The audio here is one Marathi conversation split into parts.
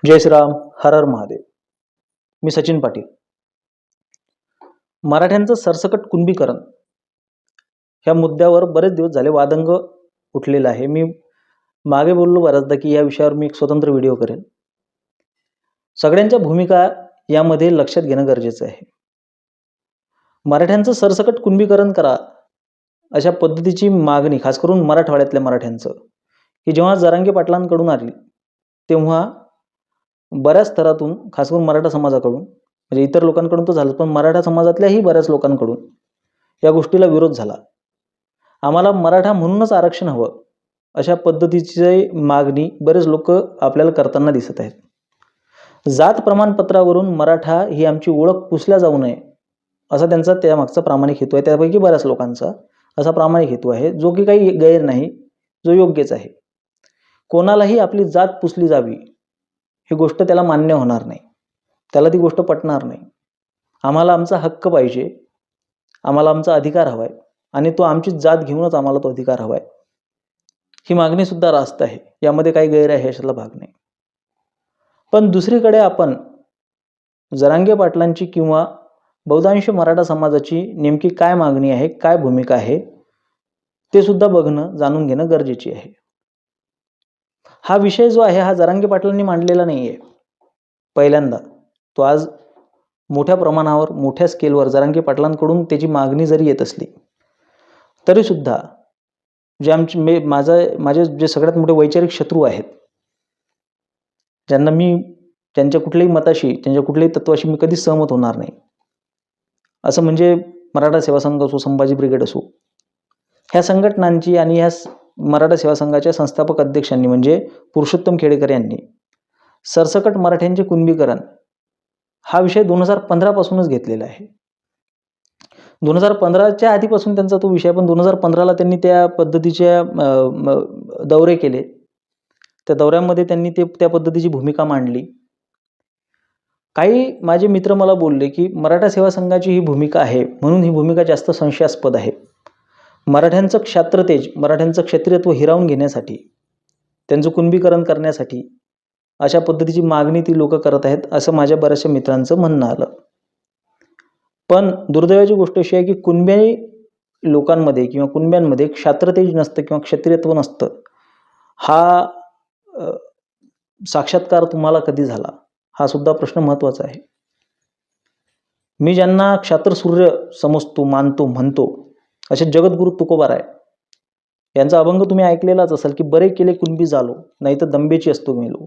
जय श्रीराम. हर हर महादेव. मी सचिन पाटील. मराठ्यांचं सरसकट कुणबीकरण ह्या मुद्द्यावर बरेच दिवस झाले वादंग उठलेला आहे. मी मागे बोललो बऱ्याचदा की या विषयावर मी एक स्वतंत्र व्हिडिओ करेन. सगळ्यांच्या भूमिका यामध्ये लक्षात घेणं गरजेचं आहे. मराठ्यांचं सरसकट कुणबीकरण करा अशा पद्धतीची मागणी खास करून मराठवाड्यातल्या मराठ्यांचं की जेव्हा जरांगे पाटलांकडून आली तेव्हा बऱ्याच स्तरातून खास करून मराठा समाजाकडून म्हणजे इतर लोकांकडून तर झालं पण मराठा समाजातल्याही बऱ्याच लोकांकडून या गोष्टीला विरोध झाला. आम्हाला मराठा म्हणूनच आरक्षण हवं अशा पद्धतीची मागणी बरेच लोक आपल्याला करताना दिसत आहेत. जात प्रमाणपत्रावरून मराठा ही आमची ओळख पुसल्या जाऊ नये असा त्यांचा त्यामागचा प्रामाणिक हेतू आहे. त्यापैकी बऱ्याच लोकांचा असा प्रामाणिक हेतू आहे जो की काही गैर नाही, जो योग्यच आहे. कोणालाही आपली जात पुसली जावी ही गोष्ट त्याला मान्य होणार नाही, त्याला ती गोष्ट पटणार नाही. आम्हाला आमचा हक्क पाहिजे, आम्हाला आमचा अधिकार हवाय आणि तो आमची जात घेऊनच आम्हाला तो अधिकार हवाय. ही मागणी सुद्धा रास्त आहे, यामध्ये काही गैर आहे अशातला भाग नाही. पण दुसरीकडे आपण जरांगे पाटलांची किंवा बहुतांश मराठा समाजाची नेमकी काय मागणी आहे, काय भूमिका आहे ते सुद्धा बघणं, जाणून घेणं गरजेचे आहे. हा विषय जो आहे हा जरांगे पाटलांनी मांडलेला नाही आहे पहिल्यांदा. तो आज मोठ्या प्रमाणावर मोठ्या स्केलवर जरांगे पाटलांकडून त्याची मागणी जरी येत असली तरीसुद्धा जे माझे जे सगळ्यात मोठे वैचारिक शत्रू आहेत, ज्यांना मी त्यांच्या कुठल्याही मताशी, त्यांच्या कुठल्याही तत्वाशी मी कधीच सहमत होणार नाही, असं म्हणजे मराठा सेवा संघ असो, संभाजी ब्रिगेड असो, ह्या संघटनांची आणि ह्या मराठा सेवा संघाच्या संस्थापक अध्यक्षांनी म्हणजे पुरुषोत्तम खेडेकर यांनी सरसकट मराठ्यांचे कुणबीकरण हा विषय 2015 पासूनच घेतलेला आहे. 2015च्या आधीपासून त्यांचा तो विषय, पण 2015ला त्यांनी त्या पद्धतीच्या दौरे केले. त्या दौऱ्यामध्ये त्यांनी त्या पद्धतीची भूमिका मांडली. काही माझे मित्र मला बोलले की मराठा सेवा संघाची ही भूमिका आहे म्हणून ही भूमिका जास्त संशयास्पद आहे. मराठ्यांचं क्षात्रतेज, मराठ्यांचं क्षत्रियत्व हिरावून घेण्यासाठी, त्यांचं कुणबीकरण करण्यासाठी अशा पद्धतीची मागणी ती लोक करत आहेत असं माझ्या बऱ्याचशा मित्रांचं म्हणणं आलं. पण दुर्दैवाची गोष्ट अशी आहे की कुणबी लोकांमध्ये किंवा कुणब्यांमध्ये क्षात्रतेज नसतं किंवा क्षत्रियत्व नसतं. हा साक्षात्कार तुम्हाला कधी झाला हा सुद्धा प्रश्न महत्त्वाचा आहे. मी ज्यांना क्षात्रसूर्य समजतो, मानतो, म्हणतो असे जगद्गुरु तुकोबाराय यांचा अभंग तुम्ही ऐकलेलाच असाल की बरे केले कुणबी झालो, नाही तर दंबेची असतो मेलो.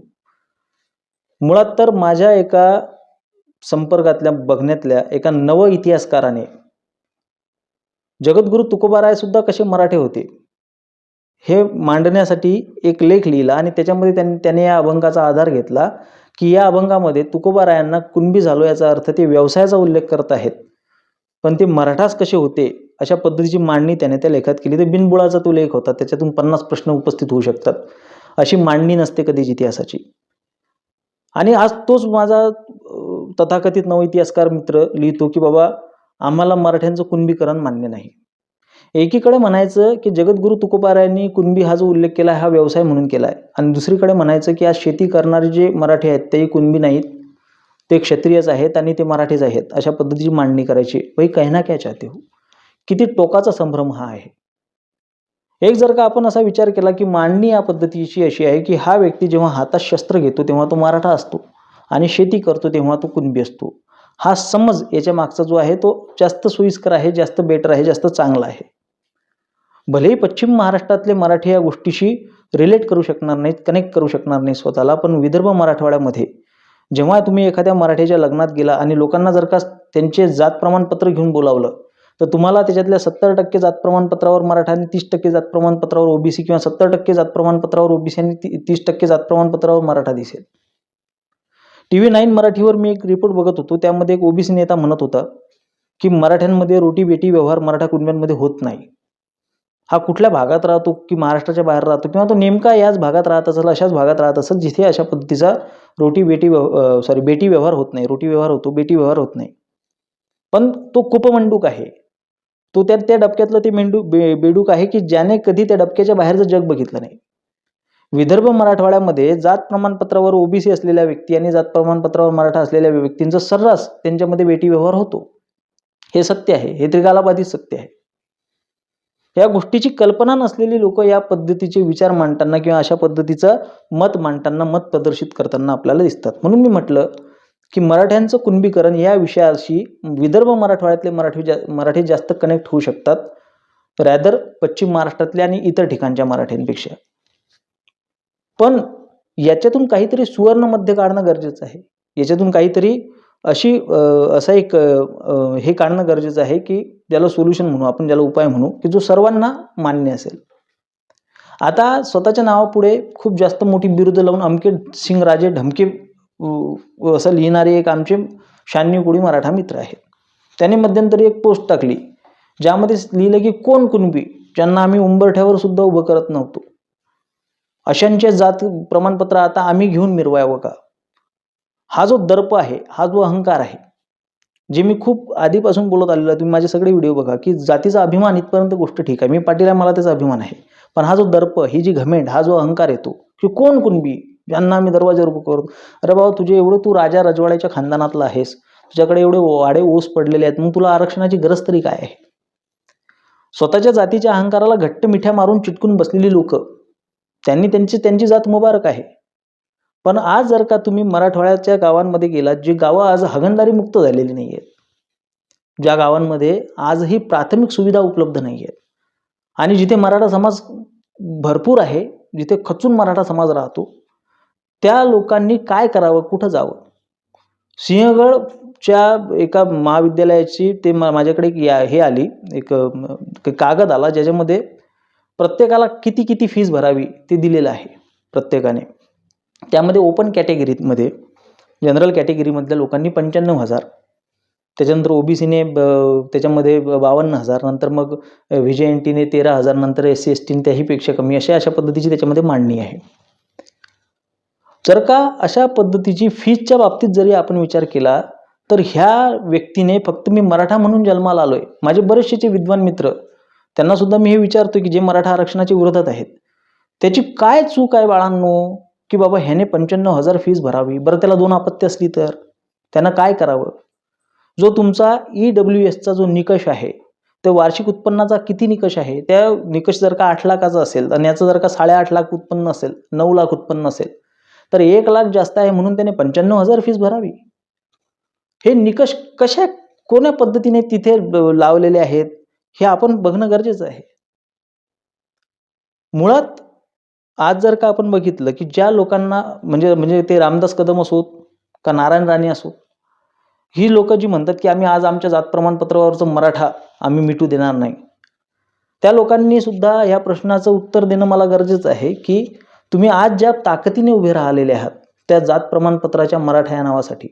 मुळात तर माझ्या एका संपर्कातल्या बघण्यातल्या एका नव इतिहासकाराने जगद्गुरु तुकोबाराय सुद्धा कसे मराठे होते हे मांडण्यासाठी एक लेख लिहिला आणि त्याच्यामध्ये त्याने या अभंगाचा आधार घेतला की या अभंगामध्ये तुकोबारायांना कुणबी झालो याचा अर्थ ते व्यवसायाचा उल्लेख करत आहेत, पण ते मराठाच कसे होते अशा पद्धतीची मांडणी त्याने त्या लेखात केली. तर बिनबुडाचा तो लेख होता, त्याच्यातून 50 प्रश्न उपस्थित होऊ शकतात. अशी मांडणी नसते कधीच इतिहासाची. आणि आज तोच माझा तथाकथित नव इतिहासकार मित्र लिहितो की बाबा आम्हाला मराठ्यांचं कुणबीकरण मान्य नाही. एकीकडे म्हणायचं की जगद्गुरु तुकोबारायांनी कुणबी हा जो उल्लेख केला हा व्यवसाय म्हणून केला आहे, आणि दुसरीकडे म्हणायचं की आज शेती करणारे जे मराठी आहेत तेही कुणबी नाहीत, ते क्षत्रियच आहेत आणि ते मराठीच आहेत अशा पद्धतीची मांडणी करायची. भाई कहना क्या चाहते हो? किती टोकाचा संभ्रम हा आहे. एक जर का आपण असा विचार केला की मांडणी या पद्धतीची अशी आहे की हा व्यक्ती जेव्हा हातात शस्त्र घेतो तेव्हा तो मराठा असतो आणि शेती करतो तेव्हा तो कुणबी असतो, हा समज याच्या मागचा जो आहे तो जास्त सोयीस्कर आहे, जास्त बेटर आहे, जास्त चांगला आहे. भलेही पश्चिम महाराष्ट्रातले मराठी या गोष्टीशी रिलेट करू शकणार नाहीत, कनेक्ट करू शकणार नाही स्वतःला, पण विदर्भ मराठवाड्यामध्ये जेव्हा तुम्ही एखाद्या मराठीच्या लग्नात गेला आणि लोकांना जर का त्यांचे जात प्रमाणपत्र घेऊन बोलावलं तर तुम्हाला त्याच्यातल्या 70% जात प्रमाणपत्रावर मराठा आणि 30% जात प्रमाणपत्रावर ओबीसी किंवा 70% जात प्रमाणपत्रावर ओबीसी आणि 30% जात प्रमाणपत्रावर मराठा दिसेल. TV9 मराठीवर मी एक रिपोर्ट बघत होतो, त्यामध्ये एक ओबीसी नेता म्हणत होता की मराठ्यांमध्ये रोटी बेटी व्यवहार मराठा कुटुंबांमध्ये होत नाही. हा कुठल्या भागात राहतो की महाराष्ट्राच्या बाहेर राहतो किंवा तो नेमका याच भागात राहत असेल, अशाच भागात राहत असेल जिथे अशा पद्धतीचा बेटी व्यवहार होत नाही. रोटी व्यवहार होतो, बेटी व्यवहार होत नाही. पण तो कुपमंडूक आहे, तो त्या डबक्यातलं ते बेडूक आहे की ज्याने कधी त्या डबक्याच्या बाहेरचं जग बघितलं नाही. विदर्भ मराठवाड्यामध्ये जात प्रमाणपत्रावर ओबीसी असलेल्या व्यक्ती आणि जात प्रमाणपत्रावर मराठा असलेल्या व्यक्तींचा सर्रास त्यांच्यामध्ये वेटी व्यवहार होतो. हे सत्य आहे, हे त्रिकालाबाधित सत्य आहे. या गोष्टीची कल्पना नसलेली लोक या पद्धतीचे विचार मांडताना किंवा अशा पद्धतीचं मत मांडताना, मत प्रदर्शित करताना आपल्याला दिसतात. म्हणून मी म्हटलं की मराठ्यांचं कुणबीकरण या विषयाशी विदर्भ मराठवाड्यातले मराठी जास्त कनेक्ट होऊ शकतात, रॅदर पश्चिम महाराष्ट्रातल्या आणि इतर ठिकाणच्या मराठ्यांपेक्षा. पण याच्यातून काहीतरी सुवर्ण मध्य काढणं गरजेचं आहे. याच्यातून काहीतरी असं एक हे काढणं गरजेचं आहे की ज्याला सोल्युशन म्हणू आपण, ज्याला उपाय म्हणू, की जो सर्वांना मान्य असेल. आता स्वतःच्या नावापुढे खूप जास्त मोठी बिरुदं लावून अमके सिंग राजे ढमके असं लिहिणारे एक आमचे शान्य कोळी मराठा मित्र आहेत. त्याने मध्यंतरी एक पोस्ट टाकली ज्यामध्ये लिहिलं की कोण कुणबी ज्यांना आम्ही उंबरठ्यावर सुद्धा उभं करत नव्हतो, अशांचे जात प्रमाणपत्र आता आम्ही घेऊन मिरवावं का? हा जो दर्प आहे, हा जो अहंकार आहे, जे मी खूप आधीपासून बोलत आलेलो आहे, तुम्ही माझे सगळे व्हिडिओ बघा, की जातीचा अभिमान इथपर्यंत गोष्ट ठीक आहे, मी पाटील आहे, मला त्याचा अभिमान आहे. पण हा जो दर्प, ही जी घमेंड, हा जो अहंकार येतो की कोण कुणबी ज्यांना आम्ही दरवाजावर उभं करतो. अरे बाबा, तुझे एवढं तू राजा रजवाड्याच्या खानदानातला आहेस, तुझ्याकडे एवढे वाडे ओस पडलेले आहेत, मग तुला आरक्षणाची गरज तरी काय आहे? स्वतःच्या जातीच्या अहंकाराला घट्ट मिठ्या मारून चिटकून बसलेली लोक, त्यांनी त्यांची जात मुबारक आहे. पण आज जर का तुम्ही मराठवाड्याच्या गावांमध्ये गेलात, जी गावं आज हागणदारी मुक्त झालेली नाही आहेत, ज्या गावांमध्ये आजही प्राथमिक सुविधा उपलब्ध नाही आहेत, आणि जिथे मराठा समाज भरपूर आहे, जिथे खचून मराठा समाज राहतो, त्या लोकांनी काय करावं, कुठं जावं? सिंहगडच्या एका महाविद्यालयाची ते माझ्याकडे हे आली, एक कागद आला ज्याच्यामध्ये प्रत्येकाला किती किती फीस भरावी ते दिलेलं आहे प्रत्येकाने. त्यामध्ये ओपन कॅटेगरीमध्ये, जनरल कॅटेगरीमधल्या लोकांनी 95,000, त्याच्यानंतर ओबीसीने त्याच्यामध्ये 52,000, नंतर मग व्हीजेएनटीने 13,000, नंतर SC STने त्याहीपेक्षा कमी, अशा पद्धतीची त्याच्यामध्ये मांडणी आहे. जर का अशा पद्धतीची फीजच्या बाबतीत जरी आपण विचार केला तर ह्या व्यक्तीने फक्त मी मराठा म्हणून जन्माला आलोय, माझे बरेचसे विद्वान मित्र, त्यांना सुद्धा मी हे विचारतो की जे मराठा आरक्षणाच्या विरोधात आहेत, त्याची काय चूक आहे बाळांनो, की बाबा ह्याने 95,000 फीस भरावी? बरं, त्याला 2 अपत्य असली तर त्यांना काय करावं? जो तुमचा EWSचा जो निकष आहे, तो वार्षिक उत्पन्नाचा किती निकष आहे, त्या निकष जर का 8 लाखाचा असेल आणि याचं जर का 8.5 लाख उत्पन्न असेल, 9 लाख उत्पन्न असेल, तर 1 लाख जास्त आहे म्हणून त्याने 95,000 फीस भरावी? हे निकष कोण्या पद्धतीने तिथे लावलेले आहेत हे आपण बघणं गरजेचं आहे. मुळात आज जर का आपण बघितलं की ज्या लोकांना म्हणजे ते रामदास कदम असोत का नारायण राणे असोत, ही लोक जी म्हणतात की आम्ही आज आमच्या जात प्रमाणपत्रावरचं मराठा आम्ही मिटू देणार नाही, त्या लोकांनी सुद्धा या प्रश्नाचं उत्तर देणं मला गरजेचं आहे की तुम्ही आज ज्या ताकदीने उभे राहिलेले आहात त्या जात प्रमाणपत्राच्या मराठा या नावासाठी,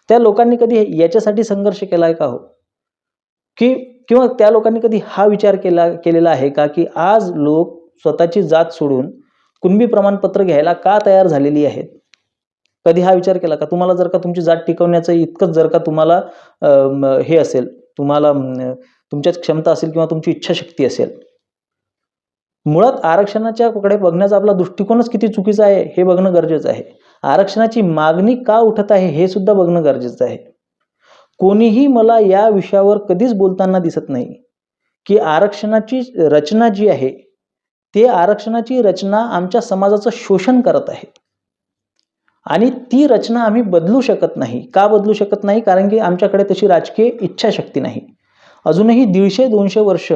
त्या लोकांनी कधी याच्यासाठी संघर्ष केलाय का हो? किंवा त्या लोकांनी कधी हा विचार केलेला आहे का की आज लोक स्वतःची जात सोडून कुणबी प्रमाणपत्र घ्यायला का तयार झालेली आहेत? कधी हा विचार केला का? तुम्हाला जर का तुमची जात टिकवण्याचं इतकंच जर का तुम्हाला हे असेल, तुम्हाला तुमच्यात क्षमता असेल किंवा तुमची इच्छाशक्ती असेल, मुळात आरक्षणाच्याकडे बघण्याचा आपला दृष्टिकोनच किती चुकीचा आहे हे बघणं गरजेचं आहे. आरक्षणाची मागणी का उठत आहे हे सुद्धा बघणं गरजेचं आहे. कोणीही मला या विषयावर कधीच बोलताना दिसत नाही की आरक्षणाची रचना जी आहे, ते आरक्षणाची रचना आमच्या समाजाचं शोषण करत आहे आणि ती रचना आम्ही बदलू शकत नाही. का बदलू शकत नाही? कारण की आमच्याकडे तशी राजकीय इच्छाशक्ती नाही. अजूनही 150-200 वर्ष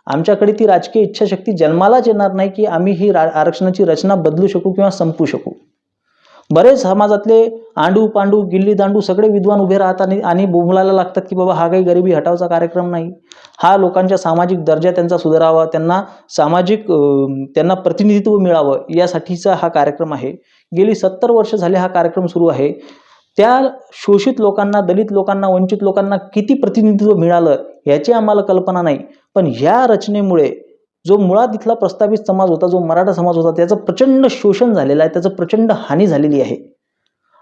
आमच्याकडे ती राजकीय इच्छाशक्ती जन्मालाच येणार नाही की आम्ही ही आरक्षणाची रचना बदलू शकू किंवा संपू शकू. बरेच समाजातले आंडू पांडू गिल्ली दांडू सगळे विद्वान उभे राहतात आणि बोंबलायला लागतात की बाबा हा काही गरिबी हटावचा कार्यक्रम नाही, हा लोकांच्या सामाजिक दर्जा त्यांचा सुधारावा, त्यांना प्रतिनिधित्व मिळावं यासाठीचा हा कार्यक्रम आहे. गेली 70 वर्ष झाले हा कार्यक्रम सुरू आहे. त्या शोषित लोकांना, दलित लोकांना, वंचित लोकांना किती प्रतिनिधित्व मिळालं याची आम्हाला कल्पना नाही. पण ह्या रचनेमुळे जो मुळात इथला प्रस्तावित समाज होता, जो मराठा समाज होता, त्याचं प्रचंड शोषण झालेलं आहे, त्याचं प्रचंड हानी झालेली आहे.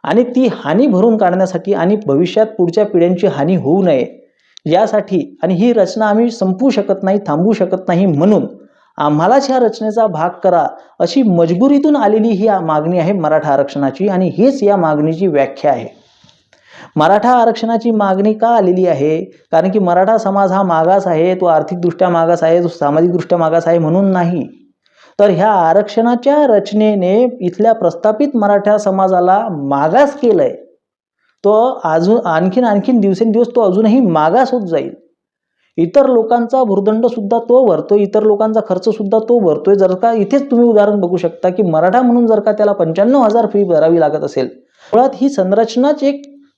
आणि ती हानी भरून काढण्यासाठी आणि भविष्यात पुढच्या पिढ्यांची हानी होऊ नये यासाठी, आणि ही रचना आम्ही संपवू शकत नाही, थांबवू शकत नाही, म्हणून आम्हालाच ह्या रचनेचा भाग करा, अशी मजबुरीतून आलेली ही मागणी आहे मराठा आरक्षणाची आणि हीच या मागणीची व्याख्या आहे. मराठा आरक्षणाची मागणी का आलेली आहे? कारण की मराठा समाज हा मागास आहे, तो आर्थिकदृष्ट्या मागास आहे, तो सामाजिकदृष्ट्या मागास आहे म्हणून नाही, तर ह्या आरक्षणाच्या रचनेने इथल्या प्रस्थापित मराठा समाजाला मागास केलंय. तो अजून आणखीन दिवसेंदिवस तो अजूनही मागास होत जाईल. इतर लोकांचा भुर्दंड सुद्धा तो भरतोय, इतर लोकांचा खर्च सुद्धा तो भरतोय. जर का इथेच तुम्ही उदाहरण बघू शकता की मराठा म्हणून जर का त्याला 95,000 फी भरावी लागत असेल, मुळात ही संरचनाच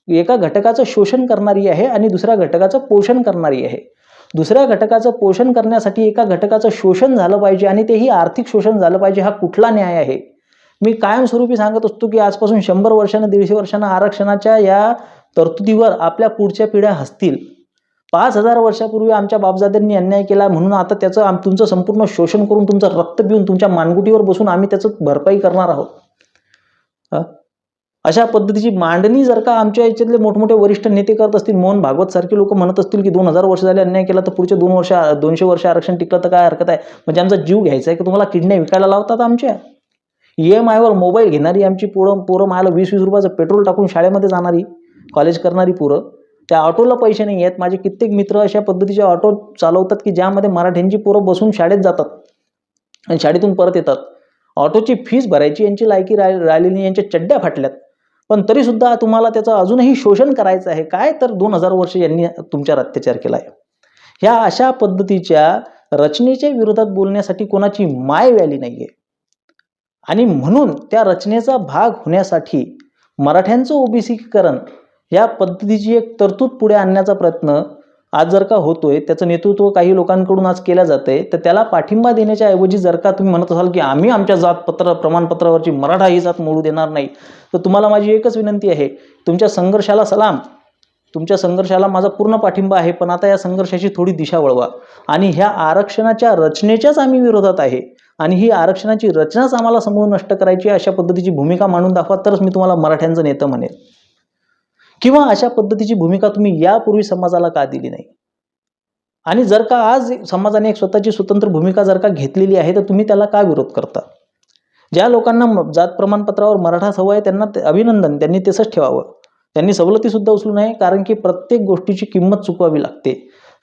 एका घटकाचं शोषण करणारी आहे आणि दुसऱ्या घटकाचं पोषण करणारी आहे. दुसऱ्या घटकाचं पोषण करण्यासाठी एका घटकाचं शोषण झालं पाहिजे आणि तेही आर्थिक शोषण झालं पाहिजे. हा कुठला न्याय आहे? मी कायमस्वरूपी सांगत असतो की आजपासून 100 वर्षांना 150 वर्षांना आरक्षणाच्या या तरतुदीवर आपल्या पुढच्या पिढ्या हसतील. 5,000 वर्षापूर्वी आमच्या बापजाद्यांनी अन्याय केला म्हणून आता त्याचं तुमचं संपूर्ण शोषण करून तुमचं रक्त पिऊन तुमच्या मानगुटीवर बसून आम्ही त्याचं भरपाई करणार आहोत. अशा पद्धतीची मांडणी जर का आमच्या याच्यातले मोठमोठे वरिष्ठ नेते करत असतील, मोहन भागवत सारखे लोक म्हणत असतील की 2000 वर्ष झाले अन्याय केला तर पुढचे 200 वर्ष आरक्षण टिकलं तर काय हरकत आहे? म्हणजे आमचा जीव घ्यायचा आहे की तुम्हाला किडण्या विकायला लावतात आमच्या? EMI वर मोबाईल घेणारी आमची पोरं मला 20-20 रुपयाचं पेट्रोल टाकून शाळेमध्ये जाणारी, कॉलेज करणारी पोरं, त्या ऑटोला पैसे नाही आहेत. माझे कित्येक मित्र अशा पद्धतीचे ऑटो चालवतात की ज्यामध्ये मराठ्यांची पोरं बसून शाळेत जातात आणि शाळेतून परत येतात. ऑटोची फीस भरायची यांची लायकी राहिलेली, यांच्या चड्ड्या फाटल्यात, पण तरी सुद्धा तुम्हाला त्याचं अजूनही शोषण करायचं आहे. काय तर 2000 वर्ष यांनी तुमच्यावर अत्याचार केला आहे. ह्या अशा पद्धतीच्या रचनेच्या विरोधात बोलण्यासाठी कोणाची माय व्याली नाहीये आणि म्हणून त्या रचनेचा भाग होण्यासाठी मराठ्यांचं ओबीसीकरण या पद्धतीची एक तरतूद पुढे आणण्याचा प्रयत्न आज जर का होतोय, त्याचं नेतृत्व काही लोकांकडून आज केलं जातंय, तर त्याला पाठिंबा देण्याच्या ऐवजी जर का तुम्ही म्हणत असाल की आम्ही आमच्या जातपत्र प्रमाणपत्रावरची मराठा ही जात मोडू देणार नाही, तर तुम्हाला माझी एकच विनंती आहे, तुमच्या संघर्षाला सलाम, तुमच्या संघर्षाला माझा पूर्ण पाठिंबा आहे, पण आता या संघर्षाची थोडी दिशा वळवा आणि ह्या आरक्षणाच्या रचनेच्याच आम्ही विरोधात आहे आणि ही आरक्षणाची रचनाच आम्हाला समूळ नष्ट करायची अशा पद्धतीची भूमिका मांडून दाखवा, तरच मी तुम्हाला मराठ्यांचं नेतं म्हणेल. किंवा अशा पद्धतीची भूमिका तुम्ही यापूर्वी समाजाला का दिली नाही? आणि जर का आज समाजाने एक स्वतःची स्वतंत्र भूमिका जर का घेतलेली आहे, तर तुम्ही त्याला का विरोध करता? ज्या लोकांना जात प्रमाणपत्रावर मराठा सवय आहे त्यांना अभिनंदन, त्यांनी तसंच ठेवावं. त्यांनी सवलती सुद्धा उचलू नये, कारण की प्रत्येक गोष्टीची किंमत चुकवावी लागते.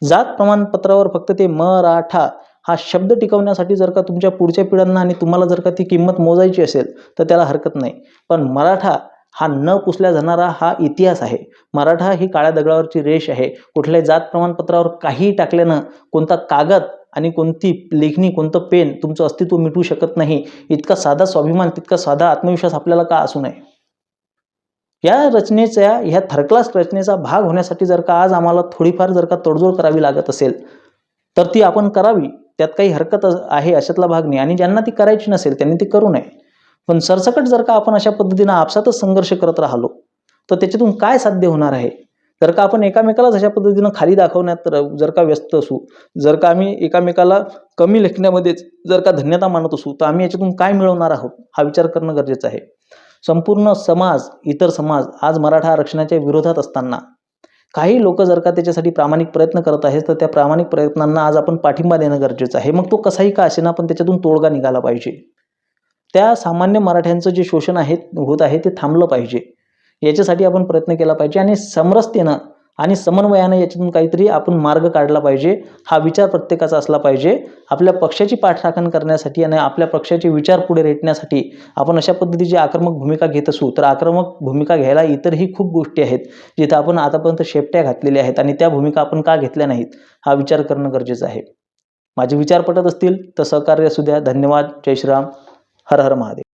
जात प्रमाणपत्रावर फक्त ते मराठा हा शब्द टिकवण्यासाठी जर का तुमच्या पुढच्या पिढ्यांना आणि तुम्हाला जर का ती किंमत मोजायची असेल तर त्याला हरकत नाही, पण मराठा हा न पुसल्या जाणारा हा इतिहास आहे. मराठा ही काळ्या दगडावरची रेष आहे. कुठल्याही जात प्रमाणपत्रावर काहीही टाकल्यानं कोणता कागद आणि कोणती लेखणी, कोणतं पेन तुमचं अस्तित्व मिटवू शकत नाही. इतका साधा स्वाभिमान, तितका साधा आत्मविश्वास आपल्याला का असू नये? या रचनेच्या, ह्या थर्ड क्लास रचनेचा भाग होण्यासाठी जर का आज आम्हाला थोडीफार जर का तडजोड करावी लागत असेल तर ती आपण करावी, त्यात काही हरकत आहे अशातला भाग नाही. आणि ज्यांना ती करायची नसेल त्यांनी ती करू नये. पण सरसकट जर का आपण अशा पद्धतीनं आपसातच संघर्ष करत राहिलो तर त्याच्यातून काय साध्य होणार आहे? जर का आपण एकामेकालाच अशा पद्धतीनं खाली दाखवण्यात जर का व्यस्त असू, जर का आम्ही एकामेकाला कमी लेखण्यामध्येच जर का धन्यता मानत असू, तर आम्ही याच्यातून काय मिळवणार आहोत हा विचार करणं गरजेचं आहे. संपूर्ण समाज, इतर समाज आज मराठा आरक्षणाच्या विरोधात असताना काही लोक जर का त्याच्यासाठी प्रामाणिक प्रयत्न करत आहेत, तर त्या प्रामाणिक प्रयत्नांना आज आपण पाठिंबा देणं गरजेचं आहे. मग तो कसाही का असेना, पण त्याच्यातून तोडगा निघाला पाहिजे. त्या सामान्य मराठ्यांचं जे शोषण होत आहे ते थांबलं पाहिजे. याच्यासाठी आपण प्रयत्न केला पाहिजे आणि समरसतेनं आणि समन्वयानं याच्यातून काहीतरी आपण मार्ग काढला पाहिजे. हा विचार प्रत्येकाचा असला पाहिजे. आपल्या पक्षाची पाठराखण करण्यासाठी आणि आपल्या पक्षाचे विचार पुढे रेटण्यासाठी आपण अशा पद्धतीची आक्रमक भूमिका घेत असू, तर आक्रमक भूमिका घ्यायला इतरही खूप गोष्टी आहेत जिथं आपण आतापर्यंत शेपट्या घातलेल्या आहेत आणि त्या भूमिका आपण का घेतल्या नाहीत हा विचार करणं गरजेचं आहे. माझे विचार पटत असतील तर सहकार्य असू द्या. धन्यवाद. जय श्रीराम. हर हर महादेव.